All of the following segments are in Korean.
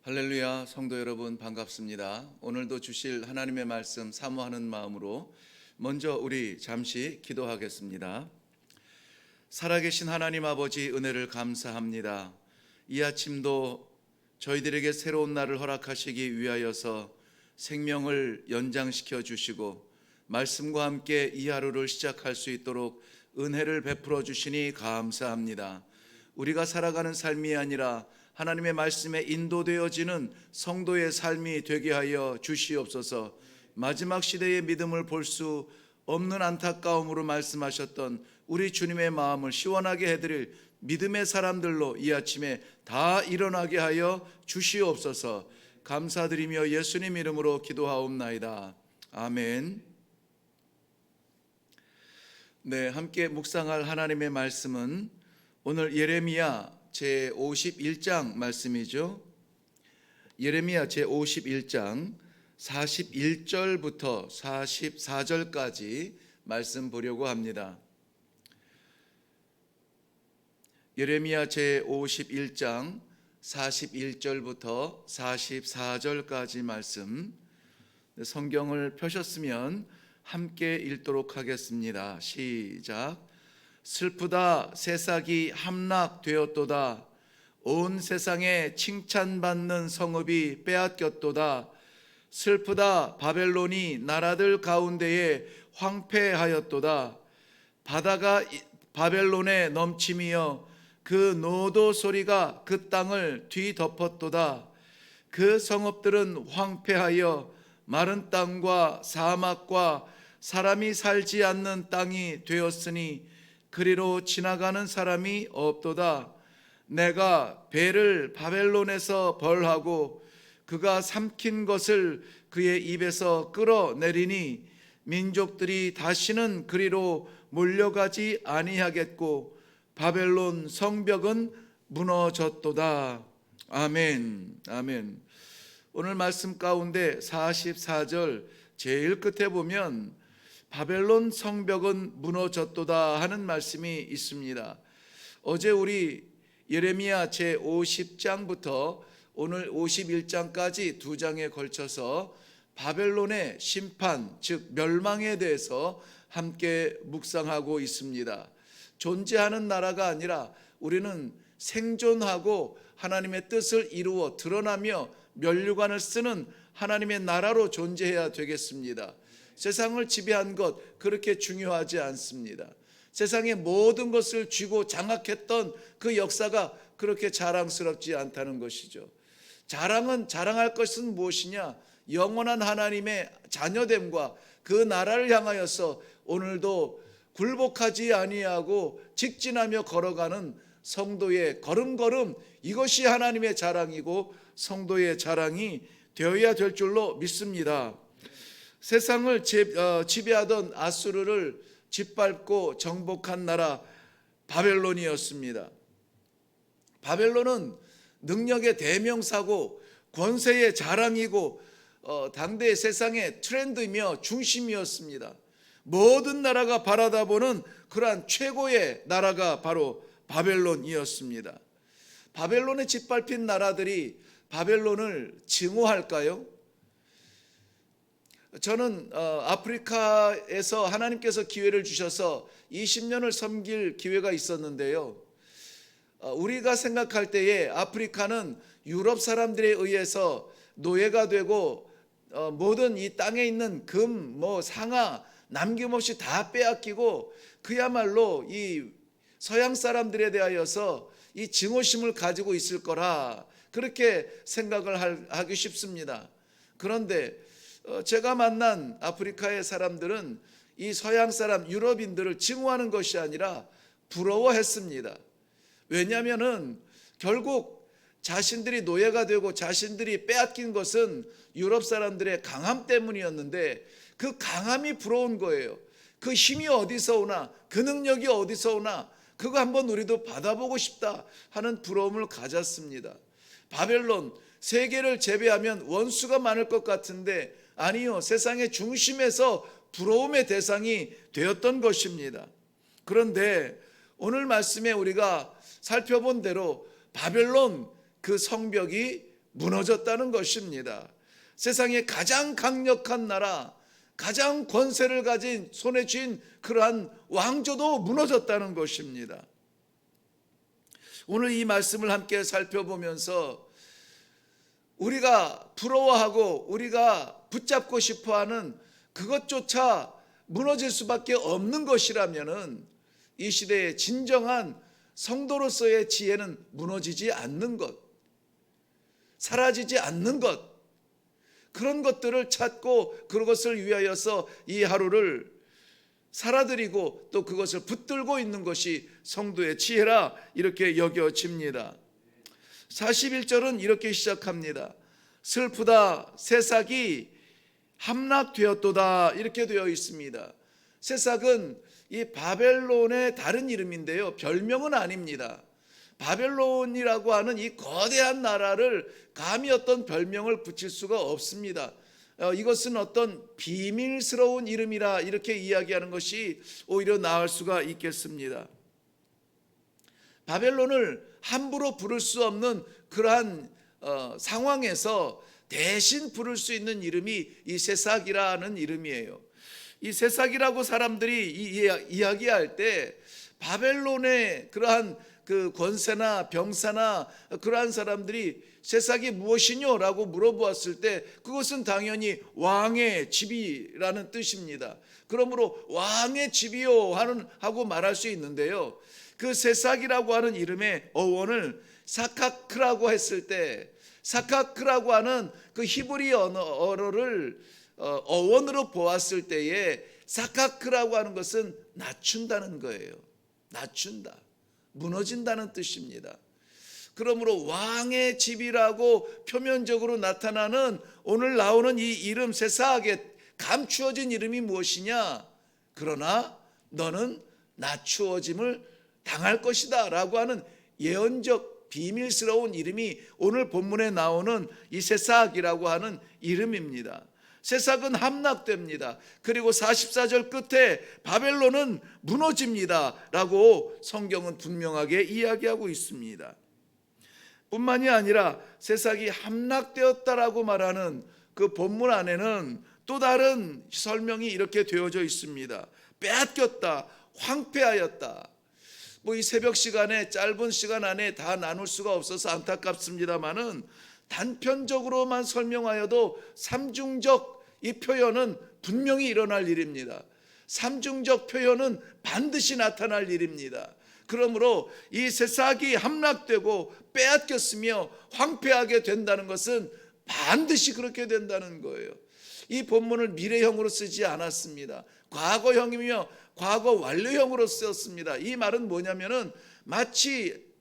할렐루야, 성도 여러분 반갑습니다. 오늘도 주실 하나님의 말씀 사모하는 마음으로 먼저 우리 잠시 기도하겠습니다. 살아계신 하나님 아버지, 은혜를 감사합니다. 이 아침도 저희들에게 새로운 날을 허락하시기 위하여서 생명을 연장시켜 주시고 말씀과 함께 이 하루를 시작할 수 있도록 은혜를 베풀어 주시니 감사합니다. 우리가 살아가는 삶이 아니라 하나님의 말씀에 인도되어지는 성도의 삶이 되게 하여 주시옵소서. 마지막 시대의 믿음을 볼 수 없는 안타까움으로 말씀하셨던 우리 주님의 마음을 시원하게 해드릴 믿음의 사람들로 이 아침에 다 일어나게 하여 주시옵소서. 감사드리며 예수님 이름으로 기도하옵나이다. 아멘. 네, 함께 묵상할 하나님의 말씀은 오늘 예레미야 제51장 말씀이죠. 예레미야 제51장 41절부터 44절까지 말씀 보려고 합니다. 예레미야 제51장 41절부터 44절까지 말씀, 성경을 펴셨으면 함께 읽도록 하겠습니다. 시작. 슬프다, 새싹이 함락되었도다. 온 세상에 칭찬받는 성읍이 빼앗겼도다. 슬프다, 바벨론이 나라들 가운데에 황폐하였도다. 바다가 바벨론에 넘침이여 그 노도 소리가 그 땅을 뒤덮었도다. 그 성읍들은 황폐하여 마른 땅과 사막과 사람이 살지 않는 땅이 되었으니 그리로 지나가는 사람이 없도다. 내가 배를 바벨론에서 벌하고 그가 삼킨 것을 그의 입에서 끌어내리니 민족들이 다시는 그리로 몰려가지 아니하겠고 바벨론 성벽은 무너졌도다. 아멘. 아멘. 오늘 말씀 가운데 44절 제일 끝에 보면 바벨론 성벽은 무너졌도다 하는 말씀이 있습니다. 어제 우리 예레미야 제50장부터 오늘 51장까지 두 장에 걸쳐서 바벨론의 심판, 즉 멸망에 대해서 함께 묵상하고 있습니다. 존재하는 나라가 아니라 우리는 생존하고 하나님의 뜻을 이루어 드러나며 면류관을 쓰는 하나님의 나라로 존재해야 되겠습니다. 세상을 지배한 것 그렇게 중요하지 않습니다. 세상의 모든 것을 쥐고 장악했던 그 역사가 그렇게 자랑스럽지 않다는 것이죠. 자랑할 것은 무엇이냐? 영원한 하나님의 자녀됨과 그 나라를 향하여서 오늘도 굴복하지 아니하고 직진하며 걸어가는 성도의 걸음걸음, 이것이 하나님의 자랑이고 성도의 자랑이 되어야 될 줄로 믿습니다. 세상을 지배하던 아수르를 짓밟고 정복한 나라 바벨론이었습니다. 바벨론은 능력의 대명사고 권세의 자랑이고 당대의 세상의 트렌드이며 중심이었습니다. 모든 나라가 바라다보는 그러한 최고의 나라가 바로 바벨론이었습니다. 바벨론에 짓밟힌 나라들이 바벨론을 증오할까요? 저는 아프리카에서 하나님께서 기회를 주셔서 20년을 섬길 기회가 있었는데요. 우리가 생각할 때에 아프리카는 유럽 사람들에 의해서 노예가 되고 모든 이 땅에 있는 금, 상아 남김없이 다 빼앗기고 그야말로 이 서양 사람들에 대하여서 이 증오심을 가지고 있을 거라 그렇게 생각을 하기 쉽습니다. 그런데 제가 만난 아프리카의 사람들은 이 서양 사람 유럽인들을 증오하는 것이 아니라 부러워했습니다. 왜냐하면은 결국 자신들이 노예가 되고 자신들이 빼앗긴 것은 유럽 사람들의 강함 때문이었는데 그 강함이 부러운 거예요. 그 힘이 어디서 오나, 그 능력이 어디서 오나, 그거 한번 우리도 받아보고 싶다 하는 부러움을 가졌습니다. 바벨론, 세계를 제외하면 원수가 많을 것 같은데 아니요, 세상의 중심에서 부러움의 대상이 되었던 것입니다. 그런데 오늘 말씀에 우리가 살펴본 대로 바벨론 그 성벽이 무너졌다는 것입니다. 세상의 가장 강력한 나라, 가장 권세를 가진 손에 쥔 그러한 왕조도 무너졌다는 것입니다. 오늘 이 말씀을 함께 살펴보면서 우리가 부러워하고 우리가 붙잡고 싶어하는 그것조차 무너질 수밖에 없는 것이라면은 이 시대의 진정한 성도로서의 지혜는 무너지지 않는 것, 사라지지 않는 것, 그런 것들을 찾고 그것을 위하여서 이 하루를 살아드리고 또 그것을 붙들고 있는 것이 성도의 지혜라 이렇게 여겨집니다. 41절은 이렇게 시작합니다. 슬프다 새싹이 함락되었도다 이렇게 되어 있습니다. 새싹은 이 바벨론의 다른 이름인데요, 별명은 아닙니다. 바벨론이라고 하는 이 거대한 나라를 감히 어떤 별명을 붙일 수가 없습니다. 이것은 어떤 비밀스러운 이름이라 이렇게 이야기하는 것이 오히려 나을 수가 있겠습니다. 바벨론을 함부로 부를 수 없는 그러한 상황에서 대신 부를 수 있는 이름이 이 새싹이라는 이름이에요. 이 새싹이라고 사람들이 이야기할 때 바벨론의 그러한 그 권세나 병사나 그러한 사람들이 새싹이 무엇이뇨라고 물어보았을 때 그것은 당연히 왕의 집이라는 뜻입니다. 그러므로 왕의 집이요 하고 말할 수 있는데요, 그 새싹이라고 하는 이름의 어원을 사카크라고 했을 때, 사카크라고 하는 그 히브리 언어를 어원으로 보았을 때에 사카크라고 하는 것은 낮춘다는 거예요. 낮춘다, 무너진다는 뜻입니다. 그러므로 왕의 집이라고 표면적으로 나타나는 오늘 나오는 이 이름 새싹에 감추어진 이름이 무엇이냐? 그러나 너는 낮추어짐을 당할 것이다 라고 하는 예언적 비밀스러운 이름이 오늘 본문에 나오는 이 새싹이라고 하는 이름입니다. 새싹은 함락됩니다. 그리고 44절 끝에 바벨론은 무너집니다 라고 성경은 분명하게 이야기하고 있습니다. 뿐만이 아니라 새싹이 함락되었다라고 말하는 그 본문 안에는 또 다른 설명이 이렇게 되어져 있습니다. 빼앗겼다, 황폐하였다. 이 새벽 시간에 짧은 시간 안에 다 나눌 수가 없어서 안타깝습니다만은 단편적으로만 설명하여도 삼중적 이 표현은 분명히 일어날 일입니다. 삼중적 표현은 반드시 나타날 일입니다. 그러므로 이 새싹이 함락되고 빼앗겼으며 황폐하게 된다는 것은 반드시 그렇게 된다는 거예요. 이 본문을 미래형으로 쓰지 않았습니다. 과거형이며 과거 완료형으로 쓰였습니다. 이 말은 뭐냐면은 마치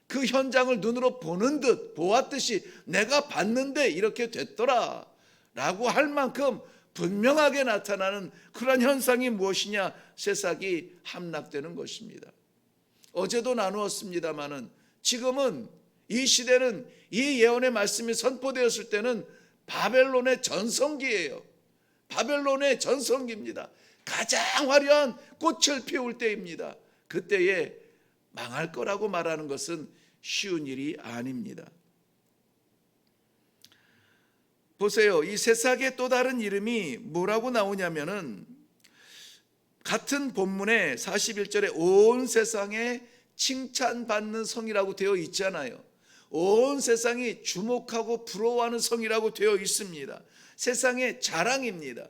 그 현장을 눈으로 보는 듯 보았듯이 내가 봤는데 이렇게 됐더라 라고 할 만큼 분명하게 나타나는 그런 현상이 무엇이냐? 새싹이 함락되는 것입니다. 어제도 나누었습니다마는 지금은 이 시대는 이 예언의 말씀이 선포되었을 때는 바벨론의 전성기예요. 바벨론의 전성기입니다. 가장 화려한 꽃을 피울 때입니다. 그때에 망할 거라고 말하는 것은 쉬운 일이 아닙니다. 보세요. 이 새싹의 또 다른 이름이 뭐라고 나오냐면은 같은 본문에 41절에 온 세상에 칭찬받는 성이라고 되어 있잖아요. 온 세상이 주목하고 부러워하는 성이라고 되어 있습니다. 세상의 자랑입니다.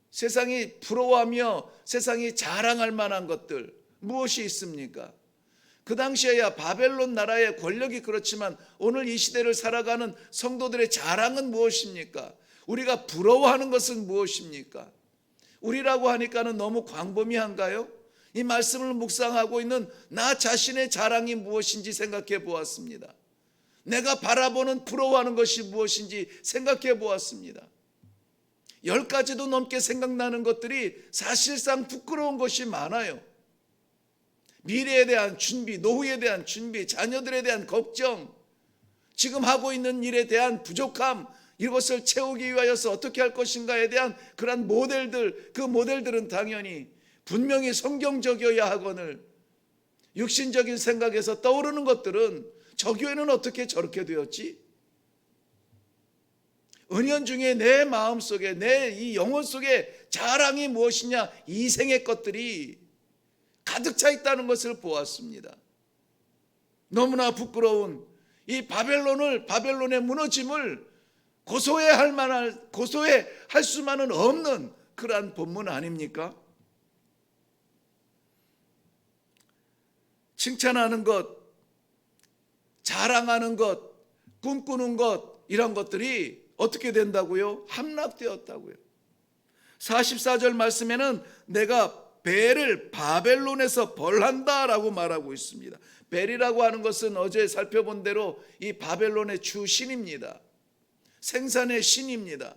세상이 부러워하며 세상이 자랑할 만한 것들 무엇이 있습니까? 그 당시에야 바벨론 나라의 권력이 그렇지만 오늘 이 시대를 살아가는 성도들의 자랑은 무엇입니까? 우리가 부러워하는 것은 무엇입니까? 우리라고 하니까는 너무 광범위한가요? 이 말씀을 묵상하고 있는 나 자신의 자랑이 무엇인지 생각해 보았습니다. 내가 바라보는 부러워하는 것이 무엇인지 생각해 보았습니다. 10가지도 넘게 생각나는 것들이 사실상 부끄러운 것이 많아요. 미래에 대한 준비, 노후에 대한 준비, 자녀들에 대한 걱정, 지금 하고 있는 일에 대한 부족함, 이것을 채우기 위하여서 어떻게 할 것인가에 대한 그런 모델들, 그 모델들은 당연히 분명히 성경적이어야 하거늘 육신적인 생각에서 떠오르는 것들은 저 교회는 어떻게 저렇게 되었지? 은연중에 내 마음속에, 내 이 영혼 속에 자랑이 무엇이냐? 이생의 것들이 가득 차 있다는 것을 보았습니다. 너무나 부끄러운 이 바벨론의 무너짐을 고소해할 수만은 없는 그러한 본문 아닙니까? 칭찬하는 것, 자랑하는 것, 꿈꾸는 것, 이런 것들이 어떻게 된다고요? 함락되었다고요. 44절 말씀에는 내가 벨을 바벨론에서 벌한다 라고 말하고 있습니다. 벨이라고 하는 것은 어제 살펴본 대로 이 바벨론의 주신입니다. 생산의 신입니다.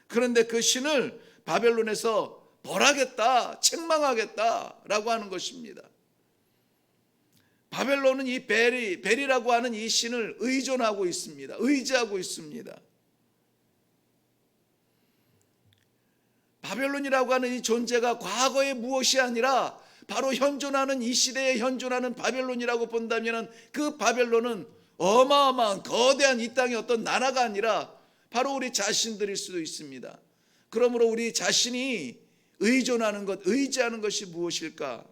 그런데 그 신을 바벨론에서 벌하겠다, 책망하겠다 라고 하는 것입니다. 바벨론은 이 벨이라고 하는 이 신을 의존하고 있습니다. 의지하고 있습니다. 바벨론이라고 하는 이 존재가 과거의 무엇이 아니라 바로 현존하는 이 시대에 현존하는 바벨론이라고 본다면 그 바벨론은 어마어마한 거대한 이 땅의 어떤 나라가 아니라 바로 우리 자신들일 수도 있습니다. 그러므로 우리 자신이 의존하는 것, 의지하는 것이 무엇일까?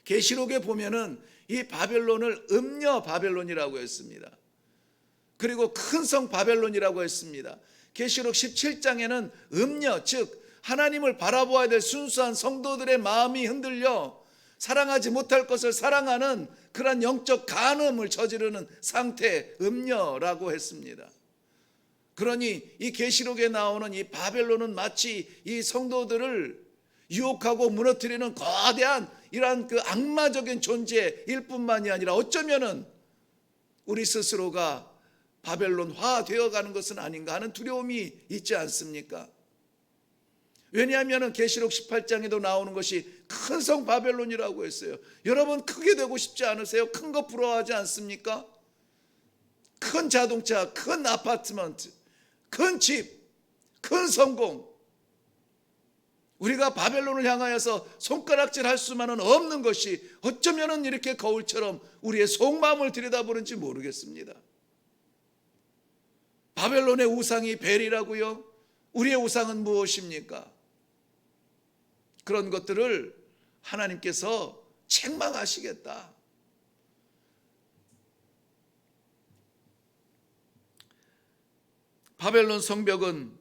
계시록에 보면은 이 바벨론을 음녀 바벨론이라고 했습니다. 그리고 큰 성 바벨론이라고 했습니다. 계시록 17장에는 음녀, 즉 하나님을 바라보아야 될 순수한 성도들의 마음이 흔들려 사랑하지 못할 것을 사랑하는 그러한 영적 간음을 저지르는 상태, 음녀라고 했습니다. 그러니 이 계시록에 나오는 이 바벨론은 마치 이 성도들을 유혹하고 무너뜨리는 거대한 이러한 그 악마적인 존재일 뿐만이 아니라 어쩌면은 우리 스스로가 바벨론화 되어가는 것은 아닌가 하는 두려움이 있지 않습니까? 왜냐하면 계시록 18장에도 나오는 것이 큰 성 바벨론이라고 했어요. 여러분 크게 되고 싶지 않으세요? 큰 거 부러워하지 않습니까? 큰 자동차, 큰 아파트먼트, 큰 집, 큰 성공. 우리가 바벨론을 향하여서 손가락질 할 수만은 없는 것이 어쩌면 이렇게 거울처럼 우리의 속마음을 들여다보는지 모르겠습니다. 바벨론의 우상이 벨이라고요? 우리의 우상은 무엇입니까? 그런 것들을 하나님께서 책망하시겠다. 바벨론 성벽은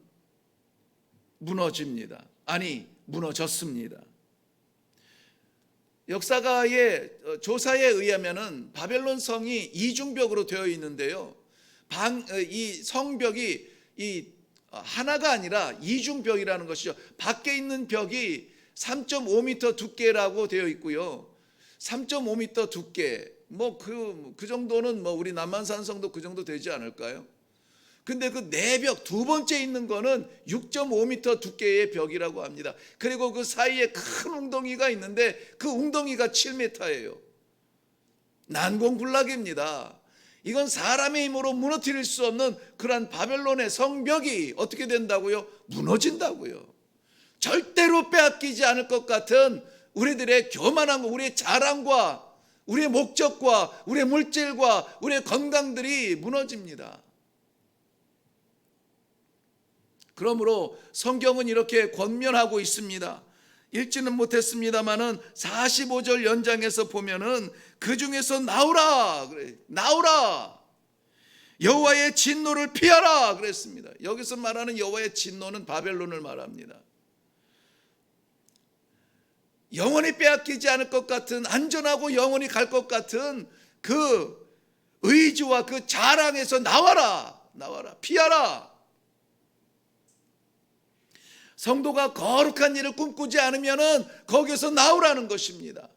무너집니다. 아니, 무너졌습니다. 역사가의 조사에 의하면은 바벨론 성이 이중벽으로 되어 있는데요. 이 성벽이 하나가 아니라 이중벽이라는 것이죠. 밖에 있는 벽이 3.5m 두께라고 되어 있고요. 3.5m 두께, 그 정도는 우리 남한산 성도 그 정도 되지 않을까요? 근데 그 내벽 두 번째 있는 거는 6.5m 두께의 벽이라고 합니다. 그리고 그 사이에 큰 웅덩이가 있는데 그 웅덩이가 7m예요. 난공불락입니다. 이건 사람의 힘으로 무너뜨릴 수 없는 그러한 바벨론의 성벽이 어떻게 된다고요? 무너진다고요. 절대로 빼앗기지 않을 것 같은 우리들의 교만함과 우리의 자랑과 우리의 목적과 우리의 물질과 우리의 건강들이 무너집니다. 그러므로 성경은 이렇게 권면하고 있습니다. 읽지는 못했습니다만은 45절 연장에서 보면은 그 중에서 나오라 그래. 나오라. 여호와의 진노를 피하라 그랬습니다. 여기서 말하는 여호와의 진노는 바벨론을 말합니다. 영원히 빼앗기지 않을 것 같은, 안전하고 영원히 갈 것 같은 그 의지와 그 자랑에서 나와라. 나와라. 피하라. 성도가 거룩한 일을 꿈꾸지 않으면은 거기서 나오라는 것입니다.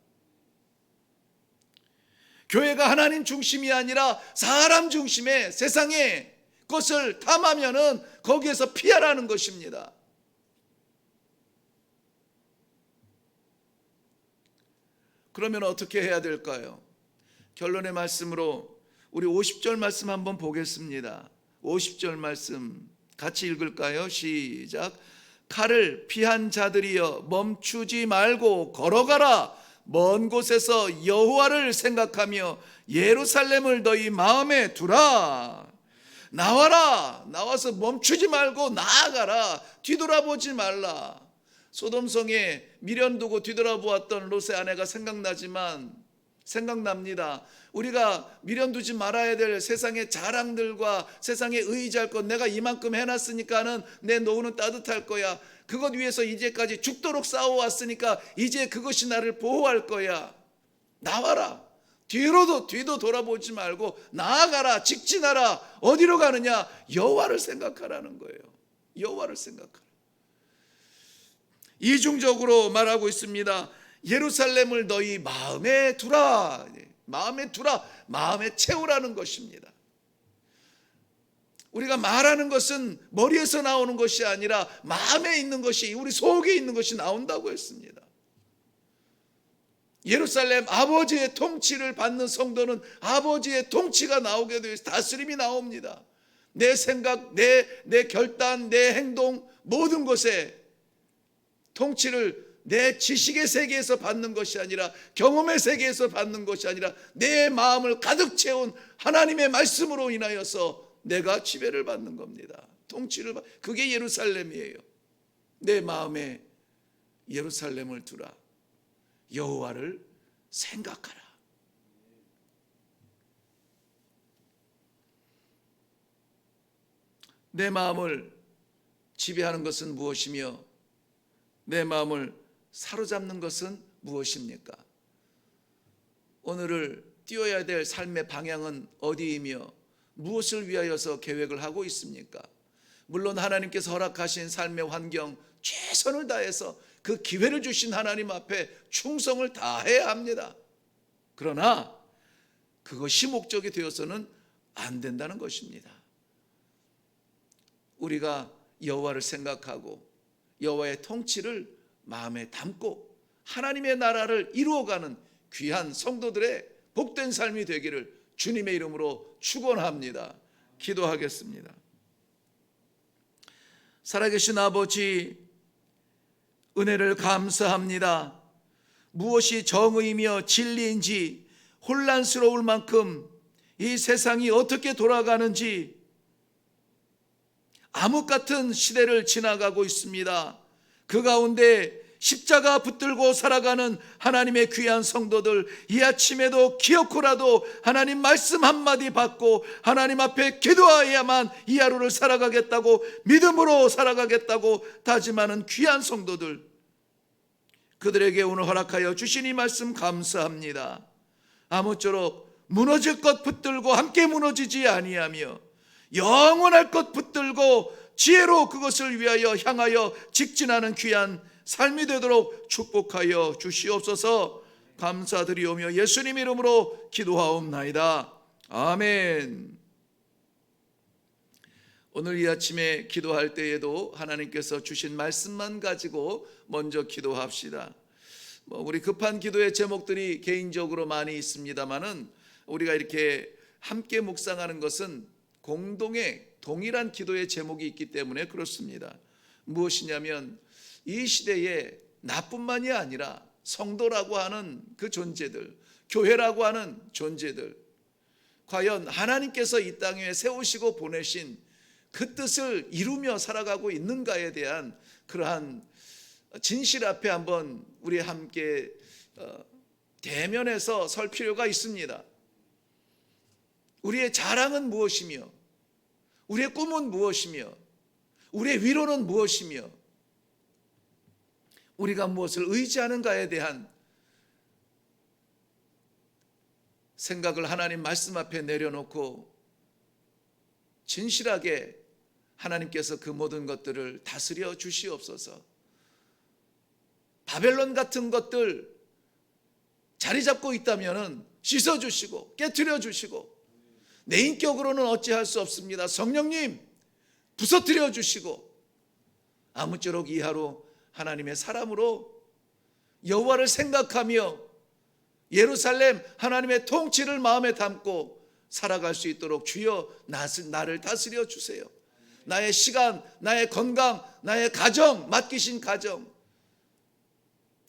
교회가 하나님 중심이 아니라 사람 중심의 세상의 것을 탐하면은 거기에서 피하라는 것입니다. 그러면 어떻게 해야 될까요? 결론의 말씀으로 우리 50절 말씀 한번 보겠습니다. 50절 말씀 같이 읽을까요? 시작. 칼을 피한 자들이여 멈추지 말고 걸어가라. 먼 곳에서 여호와를 생각하며 예루살렘을 너희 마음에 두라. 나와라. 나와서 멈추지 말고 나아가라. 뒤돌아보지 말라. 소돔성에 미련 두고 뒤돌아보았던 롯의 아내가 생각납니다. 우리가 미련 두지 말아야 될 세상의 자랑들과 세상에 의지할 것, 내가 이만큼 해놨으니까는 내 노후는 따뜻할 거야. 그것 위해서 이제까지 죽도록 싸워왔으니까 이제 그것이 나를 보호할 거야. 나와라. 뒤도 돌아보지 말고 나아가라. 직진하라. 어디로 가느냐? 여호와를 생각하라는 거예요. 여호와를 생각하라. 이중적으로 말하고 있습니다. 예루살렘을 너희 마음에 두라. 마음에 두라. 마음에 채우라는 것입니다. 우리가 말하는 것은 머리에서 나오는 것이 아니라 마음에 있는 것이, 우리 속에 있는 것이 나온다고 했습니다. 예루살렘 아버지의 통치를 받는 성도는 아버지의 통치가 나오게 되어 있어요. 다스림이 나옵니다. 내 생각, 내 결단, 내 행동, 모든 것에 통치를 내 지식의 세계에서 받는 것이 아니라, 경험의 세계에서 받는 것이 아니라 내 마음을 가득 채운 하나님의 말씀으로 인하여서 내가 지배를 받는 겁니다. 그게 예루살렘이에요. 내 마음에 예루살렘을 두라. 여호와를 생각하라. 내 마음을 지배하는 것은 무엇이며 내 마음을 사로잡는 것은 무엇입니까? 오늘을 띄워야 될 삶의 방향은 어디이며 무엇을 위하여서 계획을 하고 있습니까? 물론 하나님께서 허락하신 삶의 환경, 최선을 다해서 그 기회를 주신 하나님 앞에 충성을 다해야 합니다. 그러나 그것이 목적이 되어서는 안 된다는 것입니다. 우리가 여호와를 생각하고 여호와의 통치를 마음에 담고 하나님의 나라를 이루어가는 귀한 성도들의 복된 삶이 되기를 주님의 이름으로 축원합니다. 기도하겠습니다. 살아계신 아버지, 은혜를 감사합니다. 무엇이 정의이며 진리인지 혼란스러울 만큼 이 세상이 어떻게 돌아가는지 암흑 같은 시대를 지나가고 있습니다. 그 가운데 십자가 붙들고 살아가는 하나님의 귀한 성도들, 이 아침에도 기어코라도 하나님 말씀 한마디 받고 하나님 앞에 기도하여야만 이 하루를 살아가겠다고, 믿음으로 살아가겠다고 다짐하는 귀한 성도들, 그들에게 오늘 허락하여 주신 이 말씀 감사합니다. 아무쪼록 무너질 것 붙들고 함께 무너지지 아니하며 영원할 것 붙들고 지혜로 그것을 위하여 향하여 직진하는 귀한 삶이 되도록 축복하여 주시옵소서. 감사드리오며 예수님 이름으로 기도하옵나이다. 아멘. 오늘 이 아침에 기도할 때에도 하나님께서 주신 말씀만 가지고 먼저 기도합시다. 우리 급한 기도의 제목들이 개인적으로 많이 있습니다만은 우리가 이렇게 함께 묵상하는 것은 공동의 동일한 기도의 제목이 있기 때문에 그렇습니다. 무엇이냐면 이 시대에 나뿐만이 아니라 성도라고 하는 그 존재들, 교회라고 하는 존재들, 과연 하나님께서 이 땅 위에 세우시고 보내신 그 뜻을 이루며 살아가고 있는가에 대한 그러한 진실 앞에 한번 우리 함께 대면해서 설 필요가 있습니다. 우리의 자랑은 무엇이며 우리의 꿈은 무엇이며 우리의 위로는 무엇이며 우리가 무엇을 의지하는가에 대한 생각을 하나님 말씀 앞에 내려놓고 진실하게 하나님께서 그 모든 것들을 다스려 주시옵소서. 바벨론 같은 것들 자리 잡고 있다면 씻어주시고 깨트려 주시고, 내 인격으로는 어찌할 수 없습니다. 성령님 부서뜨려 주시고, 아무쪼록 이 하루 하나님의 사람으로 여호와를 생각하며 예루살렘 하나님의 통치를 마음에 담고 살아갈 수 있도록 주여 나를 다스려 주세요. 나의 시간, 나의 건강, 나의 가정, 맡기신 가정,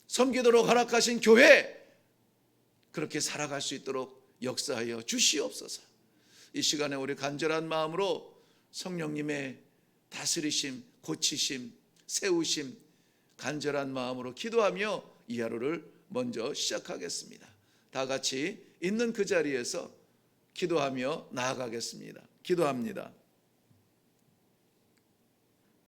섬기도록 허락하신 교회, 그렇게 살아갈 수 있도록 역사하여 주시옵소서. 이 시간에 우리 간절한 마음으로 성령님의 다스리심, 고치심, 세우심, 간절한 마음으로 기도하며 이 하루를 먼저 시작하겠습니다. 다 같이 있는 그 자리에서 기도하며 나아가겠습니다. 기도합니다.